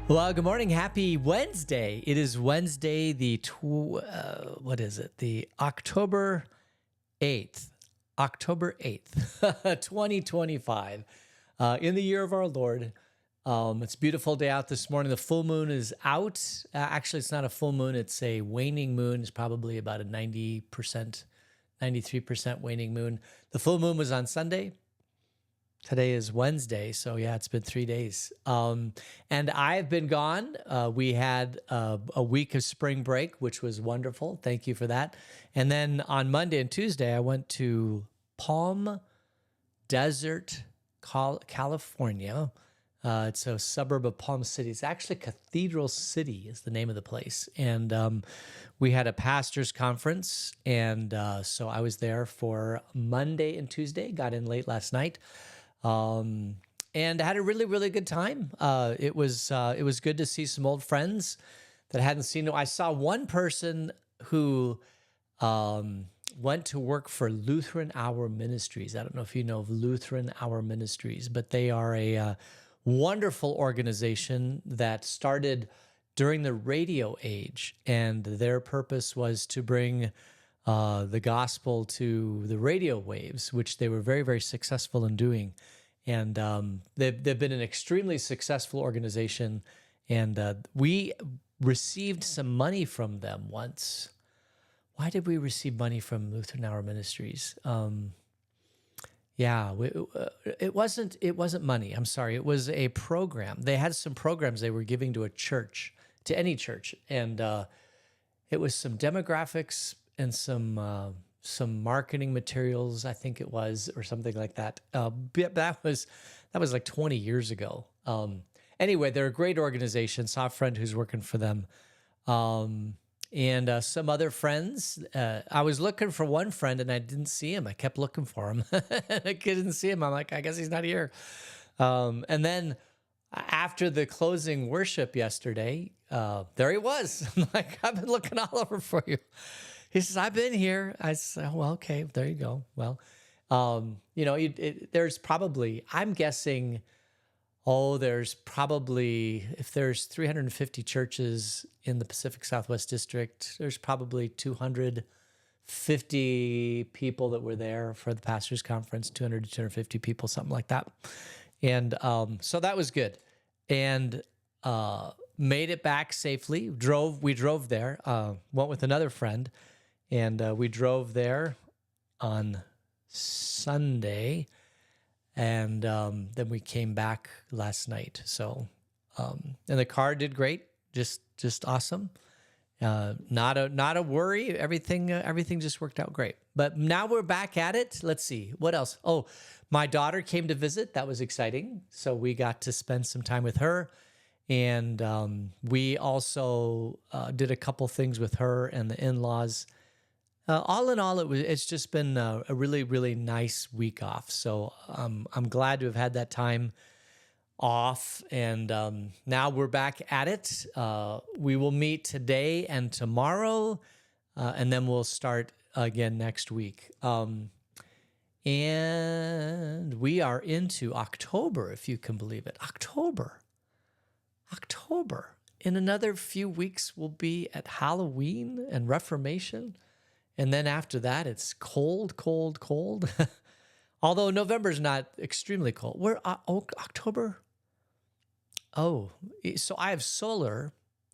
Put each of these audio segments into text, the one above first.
Well, good morning. Happy Wednesday. It is Wednesday, the The October 8th. October 8th, 2025. In the year of our Lord. It's a beautiful day out this morning. The full moon is out. Actually, it's not a full moon. It's a waning moon. It's probably about a 90%, 93% waning moon. The full moon was on Sunday. Today is Wednesday, so yeah, it's been 3 days. And I've been gone. We had a week of spring break, which was wonderful. Thank you for that. And then on Monday and Tuesday, I went to Palm Desert, California. It's a suburb of Palm City. It's actually Cathedral City is the name of the place. And we had a pastor's conference. And so I was there for Monday and Tuesday, got in late last night. And had a really, really good time. It was good to see some old friends that I hadn't seen. I saw one person who went to work for Lutheran Hour Ministries. I don't know if you know of Lutheran Hour Ministries, but they are a wonderful organization that started during the radio age, and their purpose was to bring the gospel to the radio waves, which they were very, very successful in doing. And they've been an extremely successful organization. And we received some money from them once. Why did we receive money from Lutheran Hour Ministries? It wasn't money. I'm sorry. It was a program. They had some programs they were giving to a church, to any church, and it was some demographics and some marketing materials, I think it was, or something like that. That was like 20 years ago. Anyway, they're a great organization. Saw a friend who's working for them, and some other friends. I was looking for one friend and I didn't see him. I kept looking for him. I couldn't see him. I'm like, I guess he's not here. And then after the closing worship yesterday, there he was. I'm like, I've been looking all over for you. He says, I've been here. I said, well, okay, there you go. Well, there's probably, I'm guessing, there's probably, if there's 350 churches in the Pacific Southwest District, there's probably 250 people that were there for the pastor's conference, 200 to 250 people, something like that. And so that was good. And made it back safely. We drove there, went with another friend. And we drove there on Sunday, and then we came back last night. So, and the car did great, just awesome. Not a worry. Everything just worked out great. But now we're back at it. Let's see what else. Oh, my daughter came to visit. That was exciting. So we got to spend some time with her. And we also did a couple things with her and the in-laws. All in all, it's just been a really, really nice week off. So I'm glad to have had that time off. And now we're back at it. We will meet today and tomorrow, and then we'll start again next week. And we are into October, if you can believe it. October. In another few weeks, we'll be at Halloween and Reformation. And then after that, it's cold. Although November's not extremely cold. We're October. Oh, so I have solar,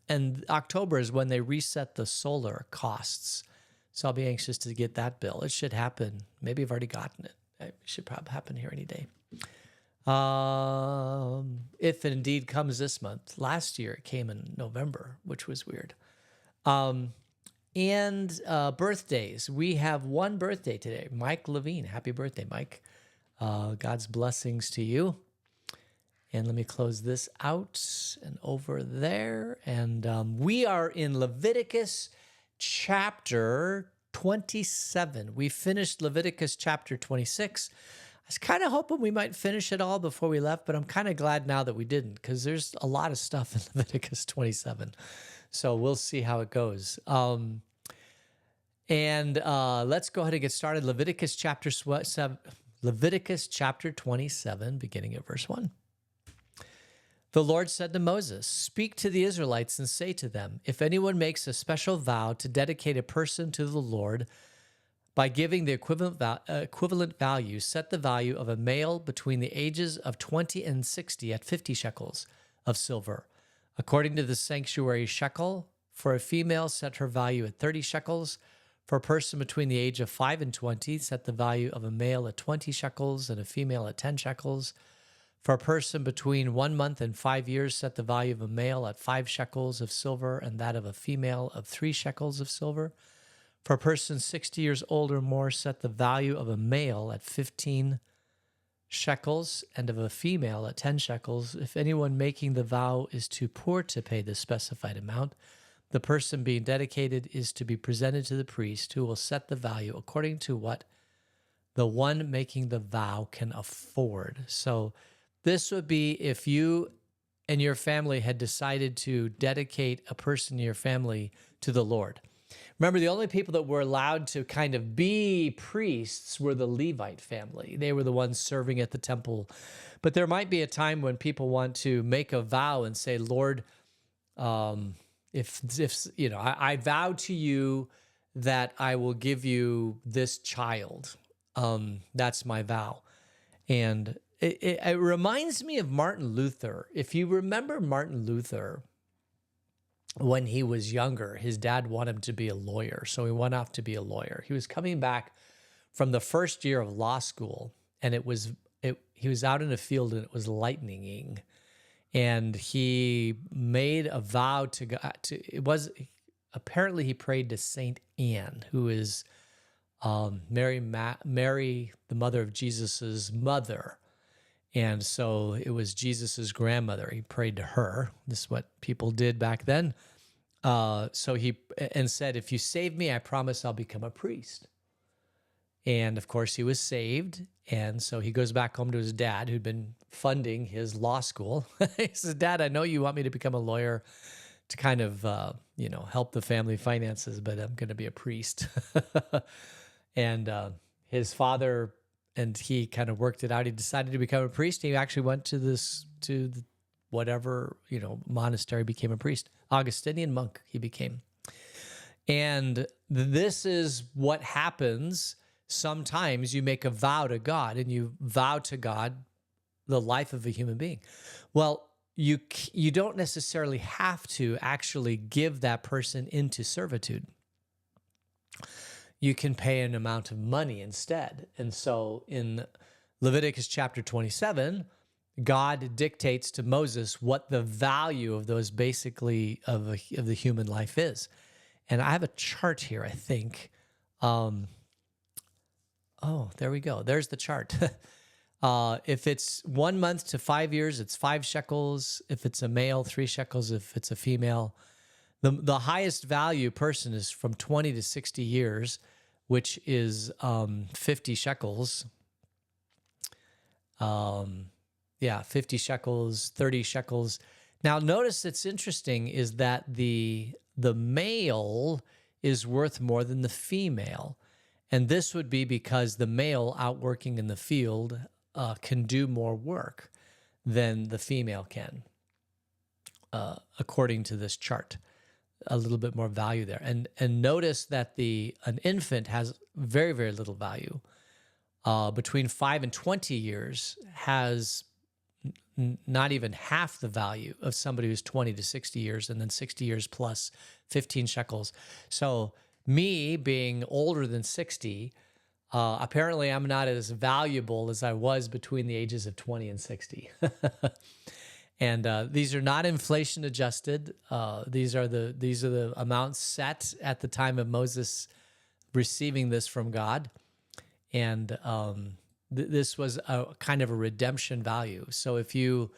and October is when they reset the solar costs. So I'll be anxious to get that bill. It should happen. Maybe I've already gotten it. It should probably happen here any day. If it indeed comes this month. Last year it came in November, which was weird. And birthdays. We have one birthday today. Mike Levine. Happy birthday, Mike. God's blessings to you. And let me close this out and over there. And we are in Leviticus chapter 27. We finished Leviticus chapter 26. I was kind of hoping we might finish it all before we left, but I'm kind of glad now that we didn't, because there's a lot of stuff in Leviticus 27. So we'll see how it goes. And let's go ahead and get started. Leviticus chapter 27, beginning at verse 1. The Lord said to Moses, "Speak to the Israelites and say to them, if anyone makes a special vow to dedicate a person to the Lord by giving the equivalent value, set the value of a male between the ages of 20 and 60 at 50 shekels of silver. According to the sanctuary shekel, for a female, set her value at 30 shekels. For a person between the age of 5 and 20, set the value of a male at 20 shekels and a female at 10 shekels. For a person between 1 month and 5 years, set the value of a male at 5 shekels of silver and that of a female of 3 shekels of silver. For a person 60 years old or more, set the value of a male at 15 shekels and of a female at 10 shekels. If anyone making the vow is too poor to pay the specified amount, the person being dedicated is to be presented to the priest, who will set the value according to what the one making the vow can afford." So this would be if you and your family had decided to dedicate a person in your family to the Lord. Remember, the only people that were allowed to kind of be priests were the Levite family. They were the ones serving at the temple. But there might be a time when people want to make a vow and say, "Lord, if you know, I vow to you that I will give you this child. That's my vow." And it reminds me of Martin Luther. If you remember Martin Luther, when he was younger, his dad wanted him to be a lawyer. So he went off to be a lawyer. He was coming back from the first year of law school, and he was out in a field and it was lightninging. And he made a vow to God. Apparently he prayed to Saint Anne, who is Mary, the mother of Jesus's mother. And so it was Jesus's grandmother. He prayed to her. This is what people did back then. So he said, "If you save me, I promise I'll become a priest." And of course he was saved. And so he goes back home to his dad, who'd been funding his law school. He says, "Dad, I know you want me to become a lawyer to kind of, help the family finances, but I'm going to be a priest." And his father and he kind of worked it out. He decided to become a priest. He actually went to whatever, monastery, became a priest. Augustinian monk he became. And this is what happens. Sometimes you make a vow to God and you vow to God the life of a human being. Well, you don't necessarily have to actually give that person into servitude. You can pay an amount of money instead. And so in Leviticus chapter 27, God dictates to Moses what the value of those basically of the human life is. And I have a chart here, I think. Oh, there we go. There's the chart. If it's 1 month to 5 years, it's 5 shekels. If it's a male, 3 shekels. If it's a female, the highest value person is from 20 to 60 years, which is 50 shekels. 50 shekels, 30 shekels. Now, notice it's interesting is that the male is worth more than the female. And this would be because the male out working in the field can do more work than the female can, according to this chart. A little bit more value there. And notice that an infant has very, very little value. Between 5 and 20 years has not even half the value of somebody who's 20 to 60 years, and then 60 years plus 15 shekels. So me being older than 60, apparently I'm not as valuable as I was between the ages of 20 and 60. And these are not inflation adjusted. These are the amounts set at the time of Moses receiving this from God. And this was a kind of a redemption value. So if you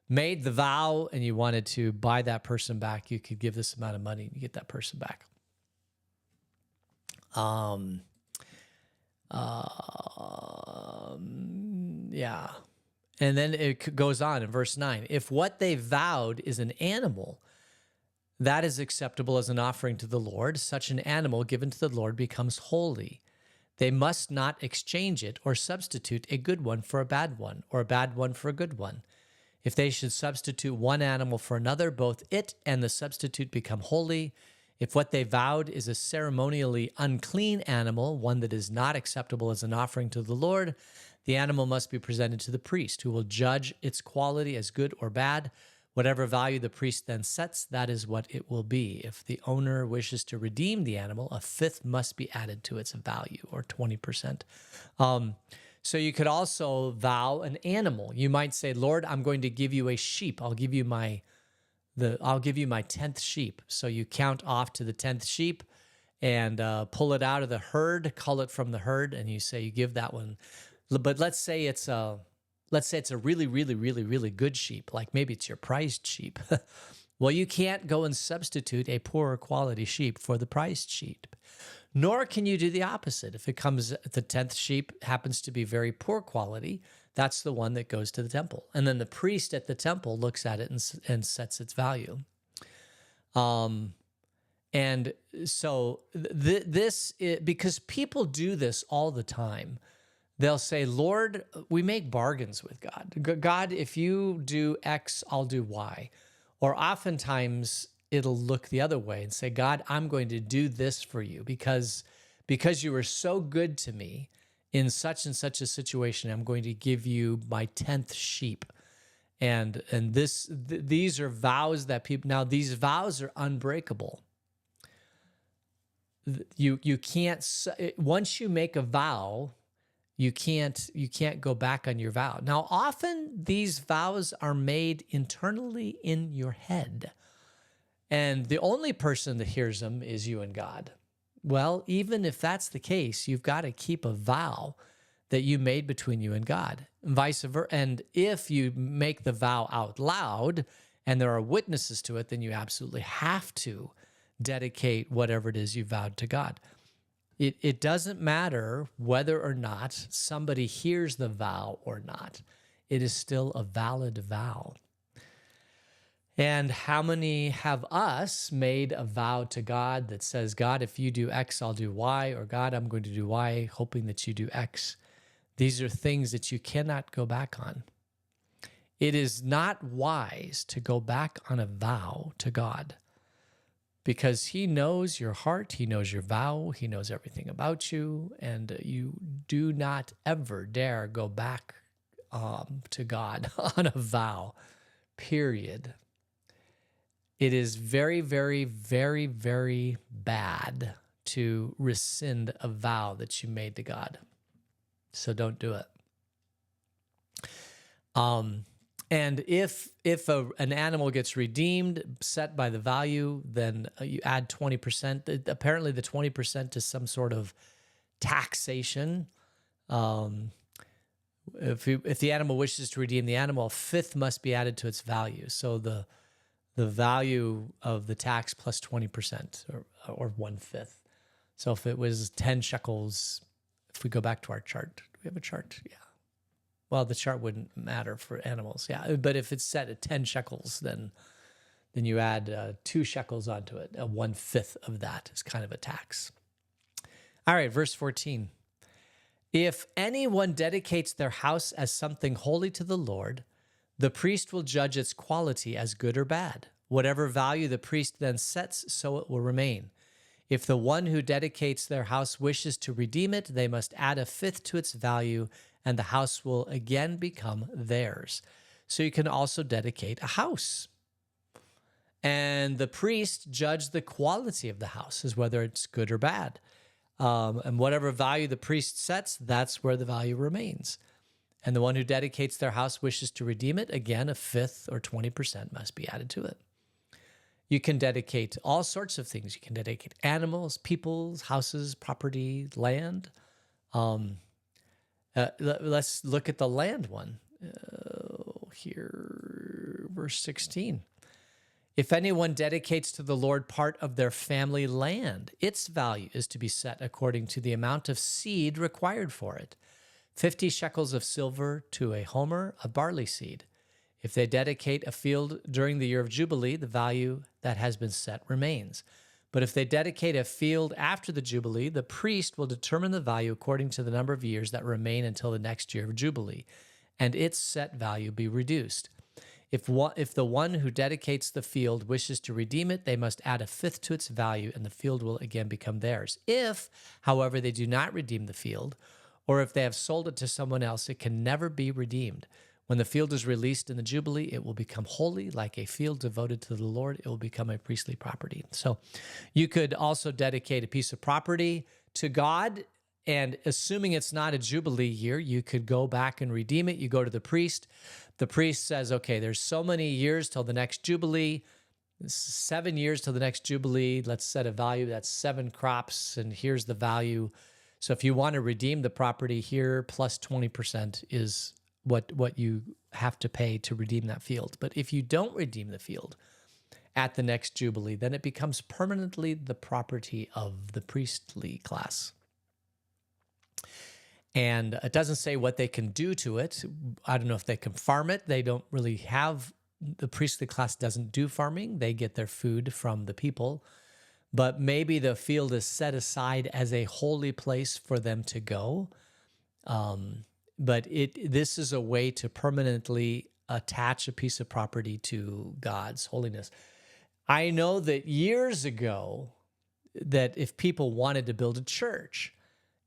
made the vow and you wanted to buy that person back, you could give this amount of money and you get that person back. Yeah. And then it goes on in verse 9. If what they vowed is an animal, that is acceptable as an offering to the Lord. Such an animal given to the Lord becomes holy. They must not exchange it or substitute a good one for a bad one, or a bad one for a good one. If they should substitute one animal for another, both it and the substitute become holy. If what they vowed is a ceremonially unclean animal, one that is not acceptable as an offering to the Lord, the animal must be presented to the priest, who will judge its quality as good or bad. Whatever value the priest then sets, that is what it will be. If the owner wishes to redeem the animal, a fifth must be added to its value, or 20%. So you could also vow an animal. You might say, Lord, I'm going to give you a sheep. I'll give you my 10th sheep. So you count off to the 10th sheep and pull it out of the herd, cull it from the herd, and you say you give that one. But let's say it's a really, really, really, really good sheep. Like maybe it's your prized sheep. Well, you can't go and substitute a poorer quality sheep for the prized sheep. Nor can you do the opposite. If the 10th sheep happens to be very poor quality, that's the one that goes to the temple. And then the priest at the temple looks at it and sets its value. And so because people do this all the time, they'll say, Lord, we make bargains with God. God, if you do X, I'll do Y. Or oftentimes it'll look the other way and say, God, I'm going to do this for you because you were so good to me in such and such a situation. I'm going to give you my 10th sheep. And these are vows that people, now these vows are unbreakable. You can't, once you make a vow, you can't go back on your vow. Now, often these vows are made internally in your head, and the only person that hears them is you and God. Well, even if that's the case, you've got to keep a vow that you made between you and God, and vice versa. And if you make the vow out loud and there are witnesses to it, then you absolutely have to dedicate whatever it is you vowed to God. It doesn't matter whether or not somebody hears the vow or not. It is still a valid vow. And how many have us made a vow to God that says, God, if you do X, I'll do Y, or God, I'm going to do Y, hoping that you do X. These are things that you cannot go back on. It is not wise to go back on a vow to God, because he knows your heart, he knows your vow, he knows everything about you, and you do not ever dare go back to God on a vow, period. It is very, very, very, very bad to rescind a vow that you made to God. So don't do it. And if an animal gets redeemed, set by the value, then you add 20%. Apparently the 20% is some sort of taxation. If the animal wishes to redeem the animal, a fifth must be added to its value. So the value of the tax plus 20%, or 1/5. So if it was 10 shekels, if we go back to our chart, do we have a chart? Yeah. Well, the chart wouldn't matter for animals, yeah. But if it's set at 10 shekels, then you add 2 shekels onto it. 1/5 of that is kind of a tax. All right, verse 14. If anyone dedicates their house as something holy to the Lord, the priest will judge its quality as good or bad. Whatever value the priest then sets, so it will remain. If the one who dedicates their house wishes to redeem it, they must add a fifth to its value, and the house will again become theirs. So you can also dedicate a house. And the priest judged the quality of the house, as whether it's good or bad. And whatever value the priest sets, that's where the value remains. And the one who dedicates their house wishes to redeem it, again, a fifth or 20% must be added to it. You can dedicate all sorts of things. You can dedicate animals, peoples, houses, property, land. Let's look at the land one here, verse 16. If anyone dedicates to the Lord part of their family land, its value is to be set according to the amount of seed required for it. 50 shekels of silver to a homer of barley seed. If they dedicate a field during the year of Jubilee, the value that has been set remains. But if they dedicate a field after the Jubilee, the priest will determine the value according to the number of years that remain until the next year of Jubilee, and its set value be reduced. If the one who dedicates the field wishes to redeem it, they must add a fifth to its value, and the field will again become theirs. If, however, they do not redeem the field, or if they have sold it to someone else, it can never be redeemed. When the field is released in the Jubilee, it will become holy, like a field devoted to the Lord. It will become a priestly property. So you could also dedicate a piece of property to God, and assuming it's not a Jubilee year, you could go back and redeem it. You go to the priest. The priest says, okay, there's so many years till the next Jubilee, 7 years till the next Jubilee. Let's set a value. That's 7 crops, and here's the value. So if you want to redeem the property here, plus 20% is what you have to pay to redeem that field. But if you don't redeem the field at the next Jubilee, then it becomes permanently the property of the priestly class. And it doesn't say what they can do to it. I don't know if they can farm it. They don't really have, the priestly class doesn't do farming. They get their food from the people. But maybe the field is set aside as a holy place for them to go. But this is a way to permanently attach a piece of property to God's holiness. I know that years ago, that if people wanted to build a church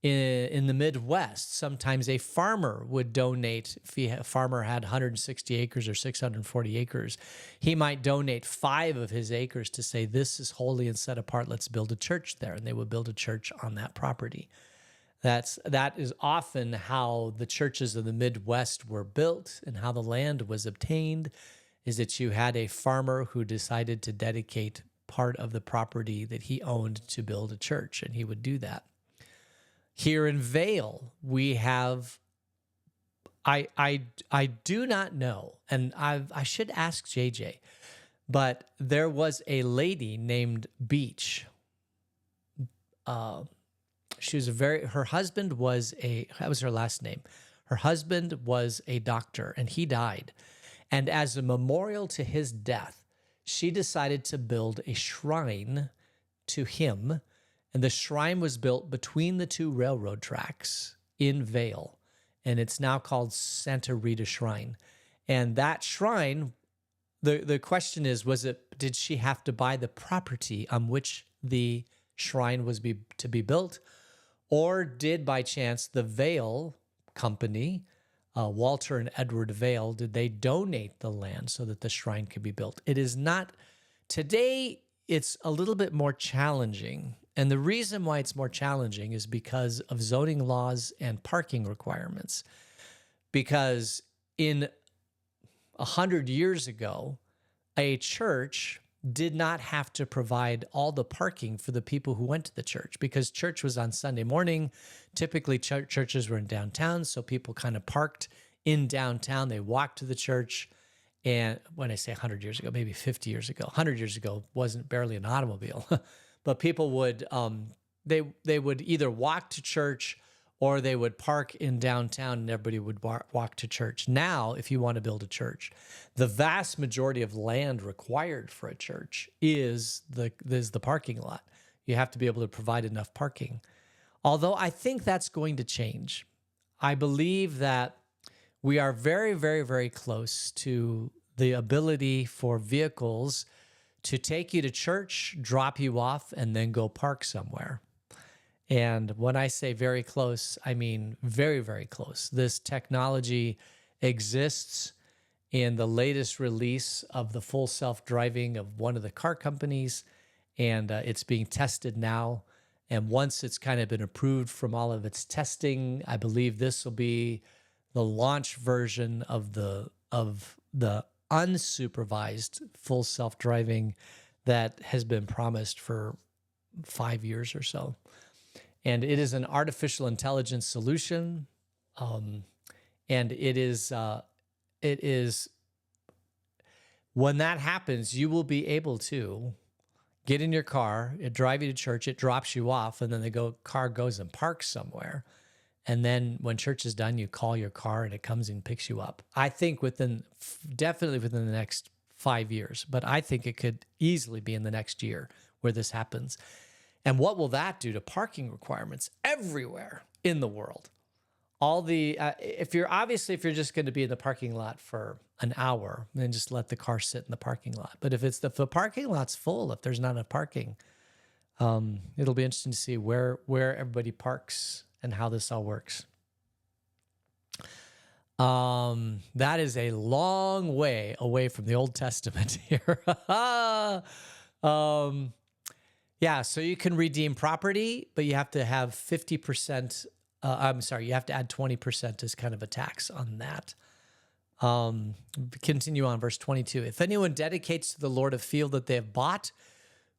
in the Midwest, sometimes a farmer would donate. If a farmer had 160 acres or 640 acres, he might donate 5 of his acres to say, this is holy and set apart. Let's build a church there. And they would build a church on that property. That is often how the churches of the Midwest were built and how the land was obtained, is that you had a farmer who decided to dedicate part of the property that he owned to build a church, and he would do that. Here in Vail, we have, I do not know, and I should ask JJ, but there was a lady named Beach. She was her husband was that was her last name. Her husband was a doctor, and he died. And as a memorial to his death, she decided to build a shrine to him. And the shrine was built between the 2 railroad tracks in Vail. And it's now called Santa Rita Shrine. And that shrine, the question is, did she have to buy the property on which the shrine was to be built? Or did, by chance, the Vail company, Walter and Edward Vail, did they donate the land so that the shrine could be built? It is not. Today, it's a little bit more challenging. And the reason why it's more challenging is because of zoning laws and parking requirements. Because in 100 years ago, a church did not have to provide all the parking for the people who went to the church, because church was on Sunday morning. Typically, churches were in downtown, so people kind of parked in downtown. They walked to the church. And when I say 100 years ago, maybe 50 years ago, 100 years ago wasn't barely an automobile. But people would, they would either walk to church or they would park in downtown and everybody would walk to church. Now, if you want to build a church, the vast majority of land required for a church is the parking lot. You have to be able to provide enough parking. Although I think that's going to change. I believe that we are very, very, very close to the ability for vehicles to take you to church, drop you off, and then go park somewhere. And when I say very close, I mean very, very close. This technology exists in the latest release of the full self-driving of one of the car companies, and it's being tested now. And once it's kind of been approved from all of its testing, I believe this will be the launch version of the unsupervised full self-driving that has been promised for 5 years or so. And it is an artificial intelligence solution. And it is when that happens, you will be able to get in your car, it drive you to church, it drops you off, and then car goes and parks somewhere. And then when church is done, you call your car and it comes and picks you up. I think definitely within the next 5 years, but I think it could easily be in the next year where this happens. And what will that do to parking requirements everywhere in the world? all the if you're just going to be in the parking lot for an hour, then just let the car sit in the parking lot. But if the parking lot's full, if there's not enough parking, it'll be interesting to see where everybody parks and how this all works. That is a long way away from the Old Testament here. Yeah, so you can redeem property, but you have to have 50%. You have to add 20% as kind of a tax on that. Continue on, verse 22. If anyone dedicates to the Lord a field that they have bought,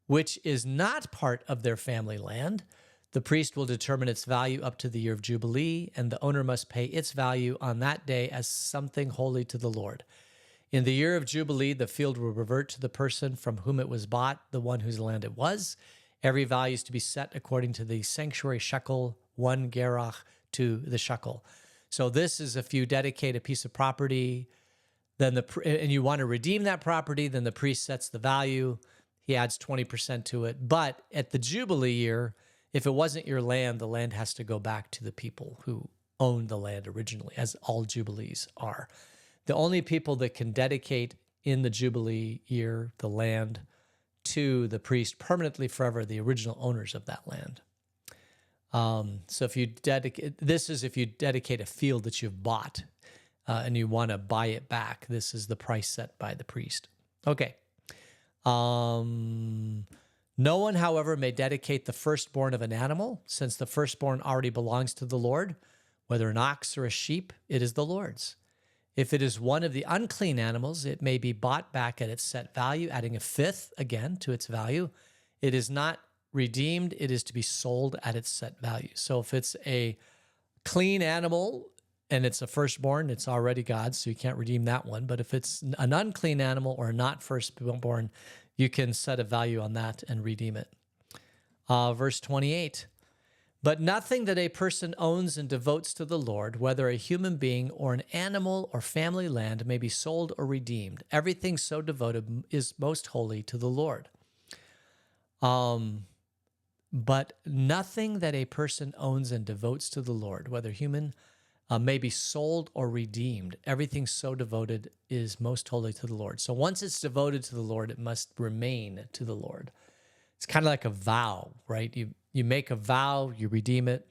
which is not part of their family land, the priest will determine its value up to the year of Jubilee, and the owner must pay its value on that day as something holy to the Lord. In the year of Jubilee, the field will revert to the person from whom it was bought, the one whose land it was. Every value is to be set according to the sanctuary shekel, 1 gerach to the shekel. So this is if you dedicate a piece of property, then and you want to redeem that property, then the priest sets the value. He adds 20% to it. But at the Jubilee year, if it wasn't your land, the land has to go back to the people who owned the land originally, as all Jubilees are. The only people that can dedicate in the Jubilee year the land to the priest permanently forever, the original owners of that land. So if you dedicate a field that you've bought and you want to buy it back, this is the price set by the priest. Okay. No one, however, may dedicate the firstborn of an animal, since the firstborn already belongs to the Lord. Whether an ox or a sheep, it is the Lord's. If it is one of the unclean animals, it may be bought back at its set value, adding a fifth again to its value. It is not redeemed, it is to be sold at its set value. So if it's a clean animal and it's a firstborn, it's already God's, so you can't redeem that one. But if it's an unclean animal or not firstborn, you can set a value on that and redeem it. Verse 28. But nothing that a person owns and devotes to the Lord, whether a human being or an animal or family land, may be sold or redeemed. Everything so devoted is most holy to the Lord. But nothing that a person owns and devotes to the Lord, whether human, may be sold or redeemed. Everything so devoted is most holy to the Lord. So once it's devoted to the Lord, it must remain to the Lord. It's kind of like a vow, right? You make a vow, you redeem it,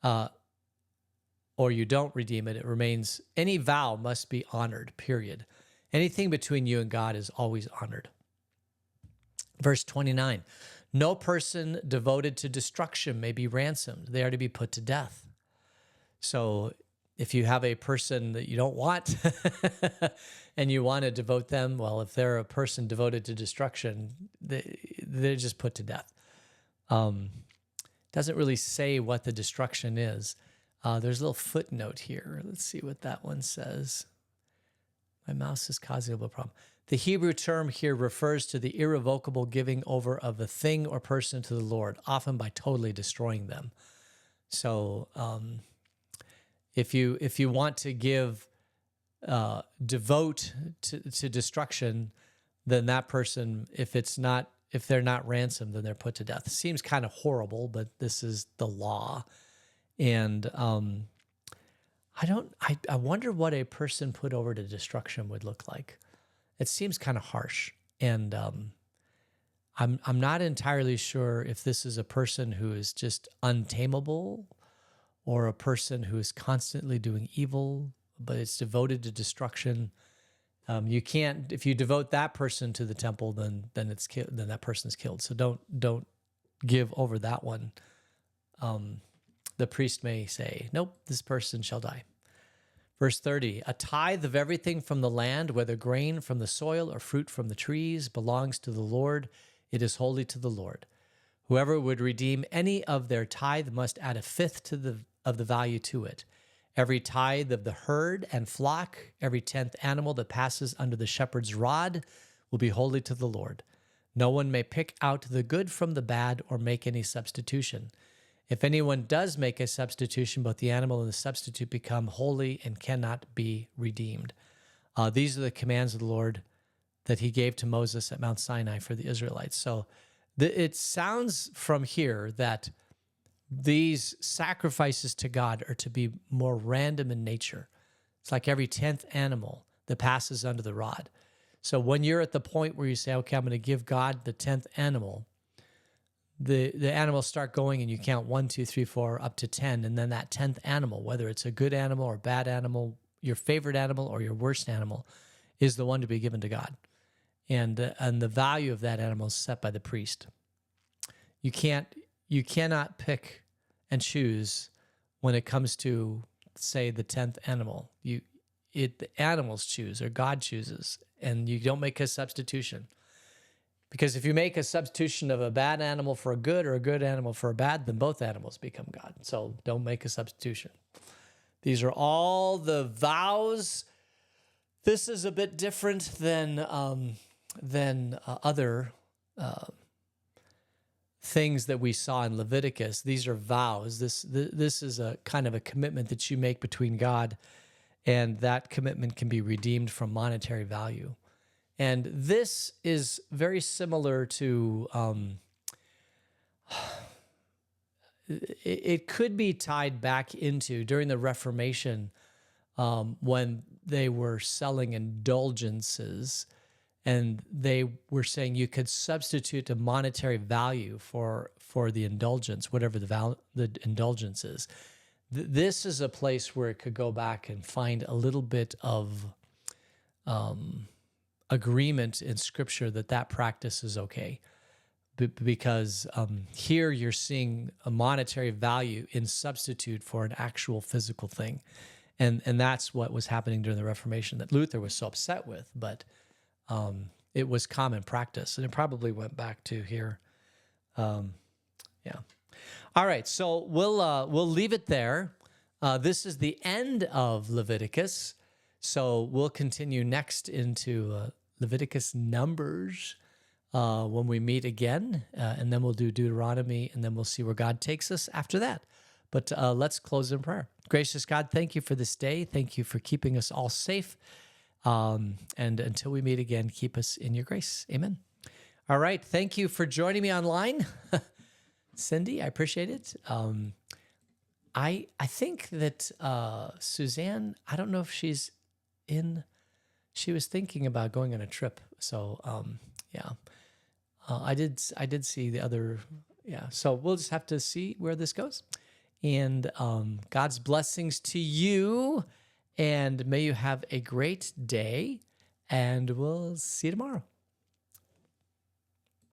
or you don't redeem it. It remains. Any vow must be honored, period. Anything between you and God is always honored. Verse 29, no person devoted to destruction may be ransomed. They are to be put to death. So if you have a person that you don't want and you want to devote them, well, if they're a person devoted to destruction, they're just put to death. Doesn't really say what the destruction is. There's a little footnote here. Let's see what that one says. My mouse is causing a little problem. The Hebrew term here refers to the irrevocable giving over of a thing or person to the Lord, often by totally destroying them. So if you want to devote to destruction, then that person, if they're not ransomed, then they're put to death. It seems kind of horrible, but this is the law. And I wonder what a person put over to destruction would look like. It seems kind of harsh. And I'm not entirely sure if this is a person who is just untamable or a person who is constantly doing evil, but it's devoted to destruction. You can't, if you devote that person to the temple, then that person's killed. So don't give over that one. The priest may say, nope, this person shall die. Verse 30, a tithe of everything from the land, whether grain from the soil or fruit from the trees, belongs to the Lord. It is holy to the Lord. Whoever would redeem any of their tithe must add a fifth of the value to it. Every tithe of the herd and flock, every 10th animal that passes under the shepherd's rod will be holy to the Lord. No one may pick out the good from the bad or make any substitution. If anyone does make a substitution, both the animal and the substitute become holy and cannot be redeemed. These are the commands of the Lord that he gave to Moses at Mount Sinai for the Israelites. So it sounds from here that these sacrifices to God are to be more random in nature. It's like every 10th animal that passes under the rod. So when you're at the point where you say, okay, I'm going to give God the 10th animal, the animals start going and you count 1, 2, 3, 4, up to 10. And then that 10th animal, whether it's a good animal or bad animal, your favorite animal or your worst animal, is the one to be given to God. And the value of that animal is set by the priest. You cannot pick and choose when it comes to, say, the 10th animal. The animals choose, or God chooses, and you don't make a substitution. Because if you make a substitution of a bad animal for a good or a good animal for a bad, then both animals become God. So don't make a substitution. These are all the vows. This is a bit different than other things that we saw in Leviticus. These are vows. This is a kind of a commitment that you make between God, and that commitment can be redeemed from monetary value. And this is very similar to, it could be tied back into during the Reformation, when they were selling indulgences, and they were saying you could substitute a monetary value for the indulgence, whatever the indulgence is. This is a place where it could go back and find a little bit of agreement in Scripture that practice is okay. Because here you're seeing a monetary value in substitute for an actual physical thing. And that's what was happening during the Reformation that Luther was so upset with. But it was common practice, and it probably went back to here. Yeah. All right, so we'll leave it there. This is the end of Leviticus, so we'll continue next into Leviticus Numbers when we meet again, and then we'll do Deuteronomy, and then we'll see where God takes us after that. But let's close in prayer. Gracious God, thank you for this day. Thank you for keeping us all safe. And until we meet again, keep us in your grace. Amen. All right. Thank you for joining me online. Cindy, I appreciate it. I think that Suzanne, I don't know if she's in, she was thinking about going on a trip. So yeah, I did see the other, yeah. So we'll just have to see where this goes. And God's blessings to you. And may you have a great day, and we'll see you tomorrow.